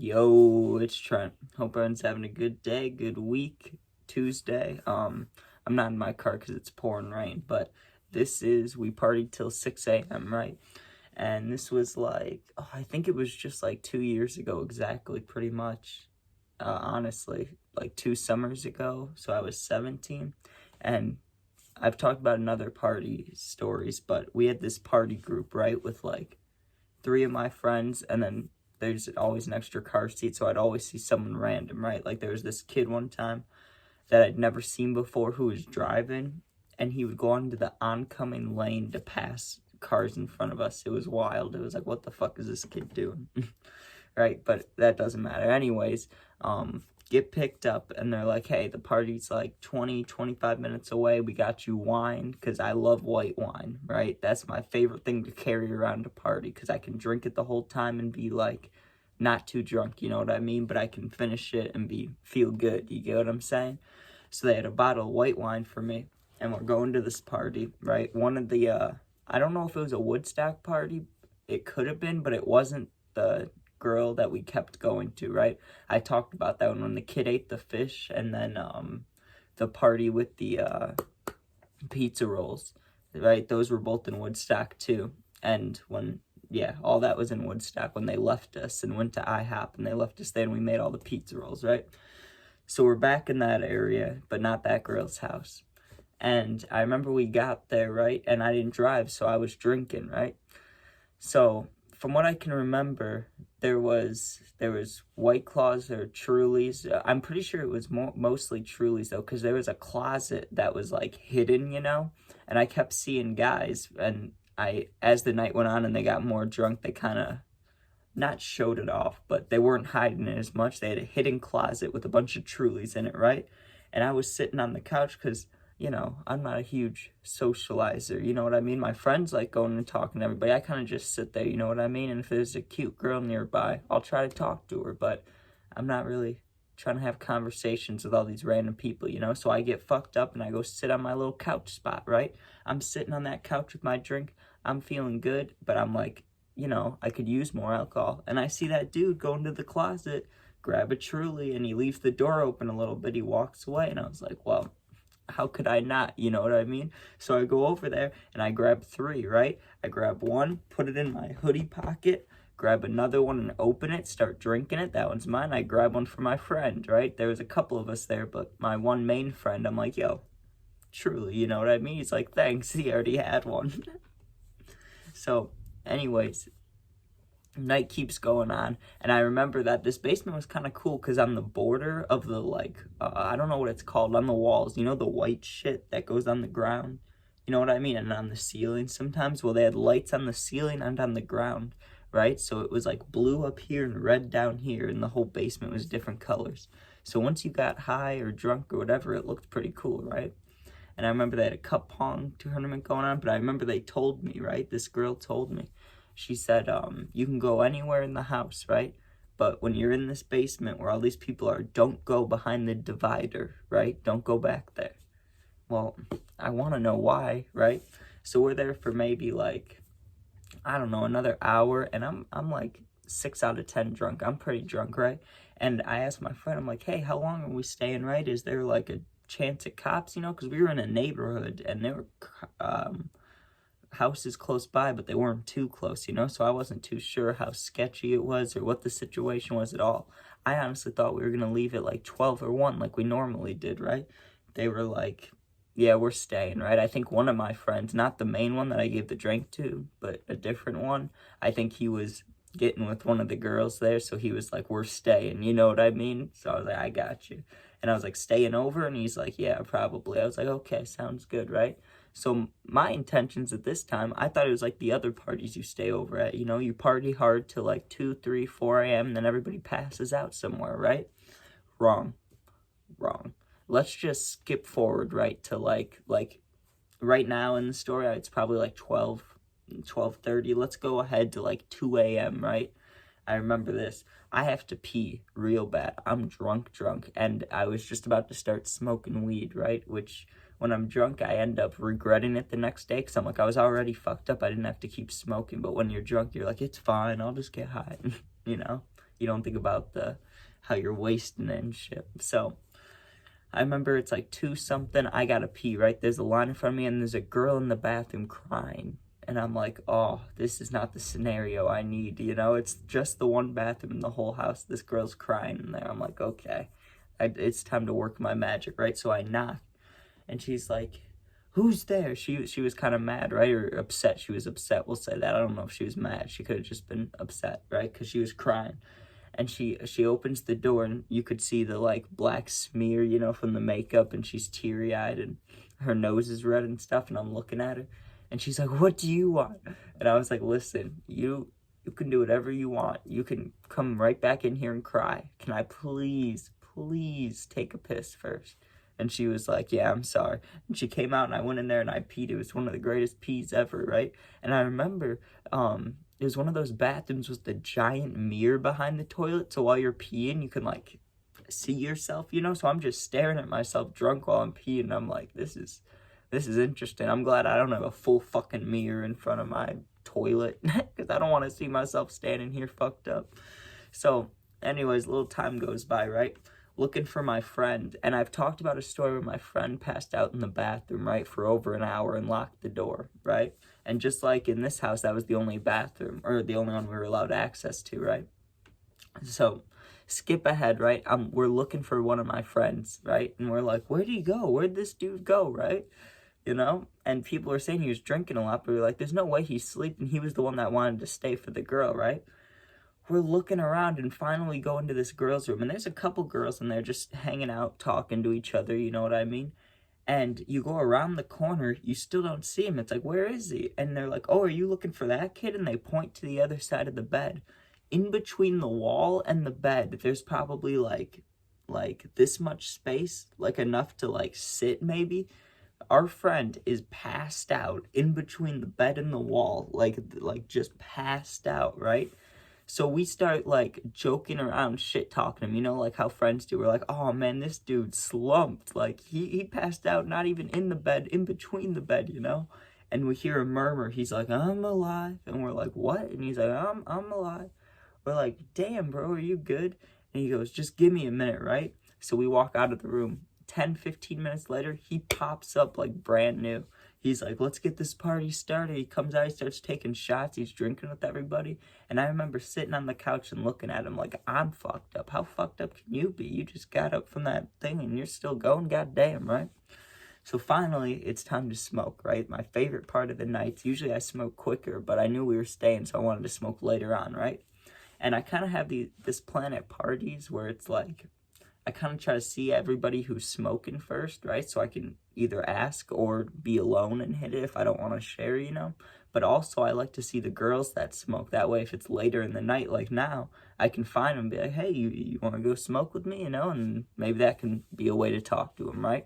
Yo, it's Trent. Hope everyone's having a good day, good week, Tuesday. I'm not in my car because it's pouring rain, but we partied till 6 a.m., right? And this was I think it was just like 2 years ago exactly, pretty much. Honestly, like 2 summers ago. So I was 17. And I've talked about another party stories, but we had this party group, right, with like three of my friends, and then there's always an extra car seat, so I'd always see someone random, right? Like there was this kid one time that I'd never seen before who was driving, and he would go onto the oncoming lane to pass cars in front of us. It was wild. It was like, what the fuck is this kid doing? Right? But that doesn't matter. Anyways, get picked up, and they're like, hey, the party's like 25 minutes away. We got you wine, because I love white wine, right? That's my favorite thing to carry around a party, because I can drink it the whole time and be like, not too drunk, you know what I mean? But I can finish it and feel good, you get what I'm saying? So they had a bottle of white wine for me, and we're going to this party, right? One of the, I don't know if it was a Woodstock party. It could have been, but it wasn't the girl that we kept going to, right? I talked about that one when the kid ate the fish, and then the party with the pizza rolls, right? Those were both in Woodstock too. And all that was in Woodstock when they left us and went to IHOP, and they left us there, and we made all the pizza rolls, right? So we're back in that area, but not that girl's house. And I remember we got there, right? And I didn't drive, so I was drinking, right? So from what I can remember, there was White Claws or Trulies. I'm pretty sure it was mostly Trulies though, because there was a closet that was like hidden, and I kept seeing guys, and as the night went on and they got more drunk, they kind of not showed it off, but they weren't hiding it as much. They had a hidden closet with a bunch of Trulies in it, right? And I was sitting on the couch because I'm not a huge socializer, you know what I mean? My friends like going and talking to everybody. I kind of just sit there, you know what I mean? And if there's a cute girl nearby, I'll try to talk to her, but I'm not really trying to have conversations with all these random people, So I get fucked up and I go sit on my little couch spot, right? I'm sitting on that couch with my drink. I'm feeling good, but I'm like, I could use more alcohol. And I see that dude go into the closet, grab a Truly, and he leaves the door open a little bit. He walks away, and I was like, well, how could I not? You know what I mean? So I go over there and I grab three, right? I grab one, put it in my hoodie pocket, grab another one and open it, start drinking it. That one's mine. I grab one for my friend, right? There was a couple of us there, but my one main friend, I'm like, yo, Truly, you know what I mean? He's like, thanks, he already had one. So, anyways, night keeps going on, and I remember that this basement was kind of cool because on the border of the I don't know what it's called, on the walls, the white shit that goes on the ground, you know what I mean, and on the ceiling sometimes. Well, they had lights on the ceiling and on the ground, right? So it was like blue up here and red down here, and the whole basement was different colors. So once you got high or drunk or whatever, it looked pretty cool, right? And I remember they had a cup pong tournament going on, but I remember they told me, right? This girl told me, she said, you can go anywhere in the house, right? But when you're in this basement where all these people are, don't go behind the divider, right? Don't go back there. Well, I want to know why, right? So we're there for maybe I don't know, another hour, and I'm like 6 out of 10 drunk. I'm pretty drunk, right? And I asked my friend, I'm like, hey, how long are we staying, right? Is there like a chance at cops, because we were in a neighborhood and there were houses close by, but they weren't too close, so I wasn't too sure how sketchy it was or what the situation was at all. I honestly thought we were gonna leave at like 12 or 1 like we normally did, right? They were like, yeah, we're staying, right? I think one of my friends, not the main one that I gave the drink to, but a different one, I think he was getting with one of the girls there, so he was like, we're staying, you know what I mean? So I was like, I got you. And I was like, staying over? And he's like, yeah, probably. I was like, okay, sounds good, right? So my intentions at this time, I thought it was like the other parties you stay over at, you party hard till like 2, 3, 4 a.m., and then everybody passes out somewhere, right? Wrong. Let's just skip forward, right, to like right now in the story, it's probably like 12:30. Let's go ahead to like 2 a.m., right? I remember this. I have to pee real bad. I'm drunk, and I was just about to start smoking weed, right? Which, when I'm drunk, I end up regretting it the next day, because I'm like, I was already fucked up. I didn't have to keep smoking. But when you're drunk, you're like, it's fine. I'll just get high, You don't think about how you're wasting it and shit. So I remember it's like 2 something, I gotta pee, right? There's a line in front of me and there's a girl in the bathroom crying. And I'm like, oh, this is not the scenario I need, you know? It's just the one bathroom in the whole house. This girl's crying in there. I'm like, okay, it's time to work my magic, right? So I knock and she's like, who's there? She was kind of mad, right? Or upset. She was upset, we'll say that. I don't know if she was mad. She could have just been upset, right? Because she was crying. And she opens the door and you could see the like black smear, you know, from the makeup, and she's teary-eyed and her nose is red and stuff, and I'm looking at her and she's like, what do you want? And I was like, listen, you can do whatever you want. You can come right back in here and cry. Can I please take a piss first? And she was like, yeah, I'm sorry. And she came out and I went in there and I peed. It was one of the greatest pees ever, right? And I remember it was one of those bathrooms with the giant mirror behind the toilet. So while you're peeing, you can like see yourself, you know? So I'm just staring at myself drunk while I'm peeing. And I'm like, this is interesting. I'm glad I don't have a full fucking mirror in front of my toilet because I don't want to see myself standing here fucked up. So anyways, a little time goes by, right? Looking for my friend, and I've talked about a story where my friend passed out in the bathroom, right, for over an hour and locked the door, right? And just like in this house, that was the only bathroom, or the only one we were allowed access to, right? So skip ahead, right? We're looking for one of my friends, right? And we're like, where'd he go? Where'd this dude go, right? You know? And people are saying he was drinking a lot, but we're like, there's no way he's sleeping. He was the one that wanted to stay for the girl, right? We're looking around and finally go into this girl's room. And there's a couple girls in there just hanging out, talking to each other, you know what I mean? And you go around the corner, you still don't see him. It's like, where is he? And they're like, oh, are you looking for that kid? And they point to the other side of the bed. In between the wall and the bed, there's probably like this much space, like enough to like sit maybe. Our friend is passed out in between the bed and the wall, like just passed out, right? So we start like joking around, shit talking him, you know, like how friends do. We're like, oh man, this dude slumped. Like he passed out, not even in the bed, in between the bed, you know? And we hear a murmur. He's like, I'm alive. And we're like, what? And he's like, I'm alive. We're like, damn, bro, are you good? And he goes, just give me a minute, right? So we walk out of the room. 10, 15 minutes later, he pops up like brand new. He's like, let's get this party started. He comes out, he starts taking shots, he's drinking with everybody. And I remember sitting on the couch and looking at him like, I'm fucked up. How fucked up can you be? You just got up from that thing and you're still going, goddamn, right? So finally, it's time to smoke, right? My favorite part of the night. Usually I smoke quicker, but I knew we were staying, so I wanted to smoke later on, right? And I kind of have this plan at parties where it's like, I kind of try to see everybody who's smoking first, right? So I can either ask or be alone and hit it if I don't want to share, you know? But also I like to see the girls that smoke. That way if it's later in the night, like now, I can find them and be like, hey, you want to go smoke with me, you know? And maybe that can be a way to talk to them, right?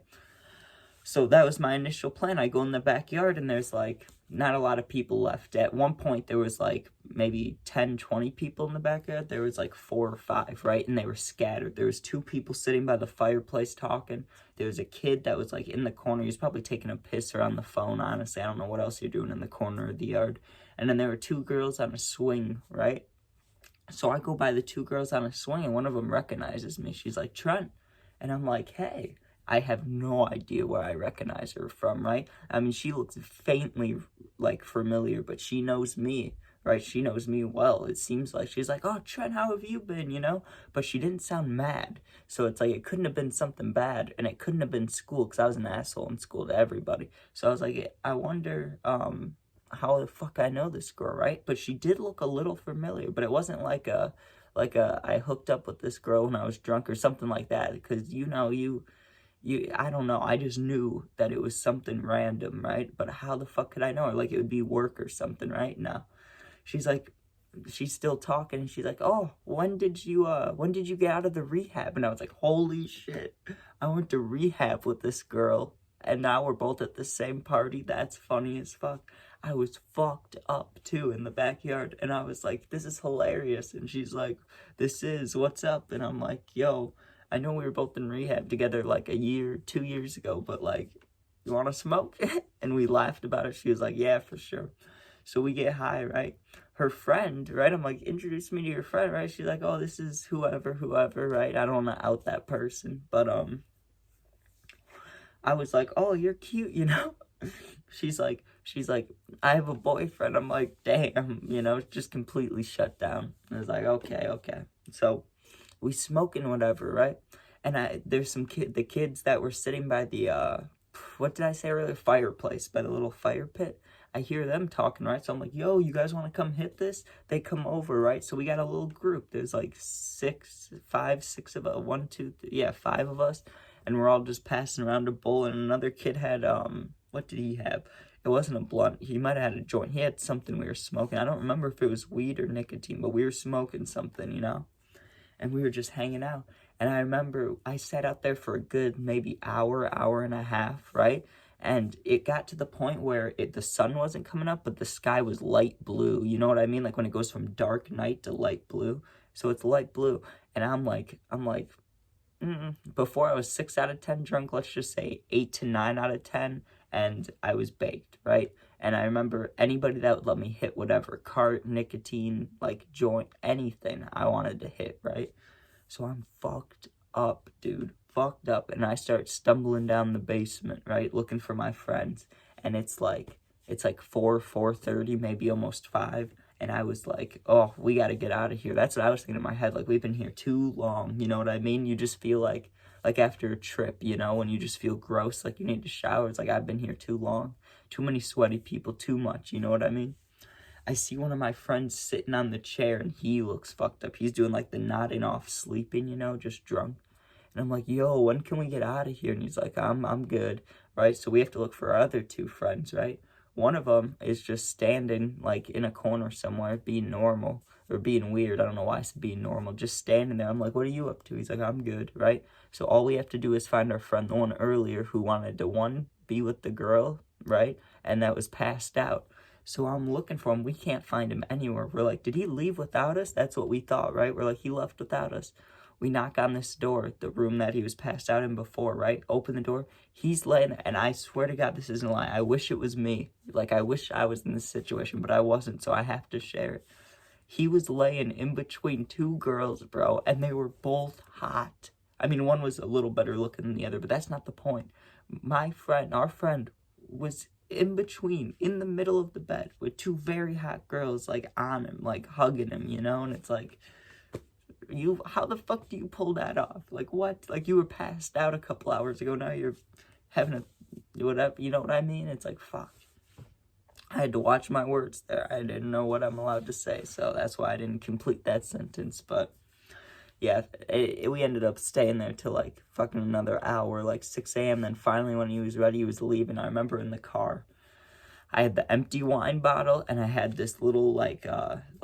So that was my initial plan. I go in the backyard and there's like not a lot of people left. At one point there was like maybe 10, 20 people in the backyard. There was like 4 or 5, right? And they were scattered. There was 2 people sitting by the fireplace talking. There was a kid that was like in the corner. He was probably taking a piss or on the phone, honestly. I don't know what else you're doing in the corner of the yard. And then there were 2 girls on a swing, right? So I go by the 2 girls on a swing and one of them recognizes me. She's like, Trent. And I'm like, hey. I have no idea where I recognize her from, right? I mean, she looks faintly, like, familiar, but she knows me, right? She knows me well. It seems like she's like, oh, Trent, how have you been, you know? But she didn't sound mad. So it's like, it couldn't have been something bad, and it couldn't have been school, because I was an asshole in school to everybody. So I was like, I wonder, how the fuck I know this girl, right? But she did look a little familiar, but it wasn't like I hooked up with this girl when I was drunk or something like that, because, you know, I don't know, I just knew that it was something random, right? But how the fuck could I know her? Like, it would be work or something, right? No. She's like, she's still talking, and she's like, oh, when did you get out of the rehab? And I was like, holy shit, I went to rehab with this girl, and now we're both at the same party. That's funny as fuck. I was fucked up, too, in the backyard, and I was like, this is hilarious, and she's like, what's up? And I'm like, yo, I know we were both in rehab together like 2 years ago, but like, you want to smoke? And we laughed about it. She was like, yeah, for sure. So we get high, right? Her friend, right? I'm like, introduce me to your friend, right? She's like, oh, this is whoever, right? I don't want to out that person, but I was like, oh, you're cute, you know? she's like, I have a boyfriend. I'm like, damn, you know, just completely shut down. I was like, okay. So we smoking whatever, right? And there's the kids that were sitting by the what did I say earlier? Fireplace, by the little fire pit. I hear them talking, right? So I'm like, yo, you guys want to come hit this? They come over, right? So we got a little group. There's like 5, 6 of us, 1, 2, 3, yeah, 5 of us, and we're all just passing around a bowl. And another kid had what did he have? It wasn't a blunt. He might have had a joint. He had something we were smoking. I don't remember if it was weed or nicotine, but we were smoking something, you know? And we were just hanging out. And I remember I sat out there for a good maybe hour and a half, right? And it got to the point where the sun wasn't coming up, but the sky was light blue. You know what I mean? Like when it goes from dark night to light blue. So it's light blue. And I'm like, before I was 6 out of 10 drunk, let's just say 8 to 9 out of 10. And I was baked, right? And I remember anybody that would let me hit whatever, cart, nicotine, like joint, anything I wanted to hit, right? So I'm fucked up, dude. Fucked up. And I start stumbling down the basement, right? Looking for my friends. And it's like 4:30, maybe almost 5. And I was like, oh, we got to get out of here. That's what I was thinking in my head. Like, we've been here too long. You know what I mean? You just feel like after a trip, you know, when you just feel gross, like you need to shower. It's like, I've been here too long. Too many sweaty people, too much. You know what I mean? I see one of my friends sitting on the chair and he looks fucked up. He's doing like the nodding off sleeping, you know, just drunk. And I'm like, yo, when can we get out of here? And he's like, I'm good, right? So we have to look for our other 2 friends, right? One of them is just standing like in a corner somewhere, being normal or being weird. I don't know why I said being normal, just standing there. I'm like, what are you up to? He's like, I'm good, right? So all we have to do is find our friend, the one earlier who wanted to be with the girl, right? And that was passed out. So I'm looking for him. We can't find him anywhere. We're like, did he leave without us? That's what we thought, right? We're like, he left without us. We knock on this door, the room that he was passed out in before, right? Open the door. He's laying, and I swear to God, this isn't a lie. I wish it was me. Like, I wish I was in this situation, but I wasn't, so I have to share it. He was laying in between 2 girls, bro, and they were both hot. I mean, one was a little better looking than the other, but that's not the point. Our friend, was in between, in the middle of the bed, with 2 very hot girls, like, on him, like, hugging him, you know? And it's like, how the fuck do you pull that off? Like, what? Like, you were passed out a couple hours ago, now you're having whatever, you know what I mean? It's like, fuck. I had to watch my words there. I didn't know what I'm allowed to say, so that's why I didn't complete that sentence, but yeah, we ended up staying there till like fucking another hour, like 6 a.m. Then finally, when he was ready, he was leaving. I remember in the car, I had the empty wine bottle, and I had this little like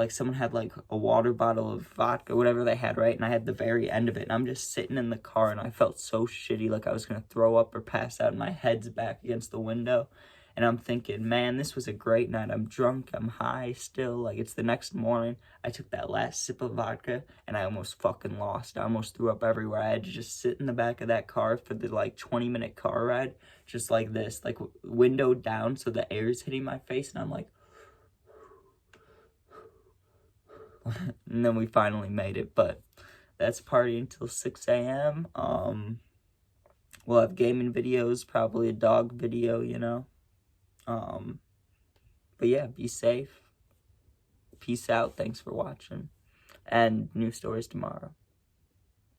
someone had like a water bottle of vodka, whatever they had, right? And I had the very end of it, and I'm just sitting in the car, and I felt so shitty, like I was gonna throw up or pass out, and my head's back against the window. And I'm thinking, man, this was a great night. I'm drunk, I'm high still, like it's the next morning. I took that last sip of vodka, and I almost fucking lost. I almost threw up everywhere. I had to just sit in the back of that car for the like 20-minute car ride, just like this, like window down so the air's hitting my face, and I'm like, and then we finally made it. But that's party until 6 a.m. We'll have gaming videos, probably a dog video, you know. But yeah, be safe. Peace out. Thanks for watching. And new stories tomorrow.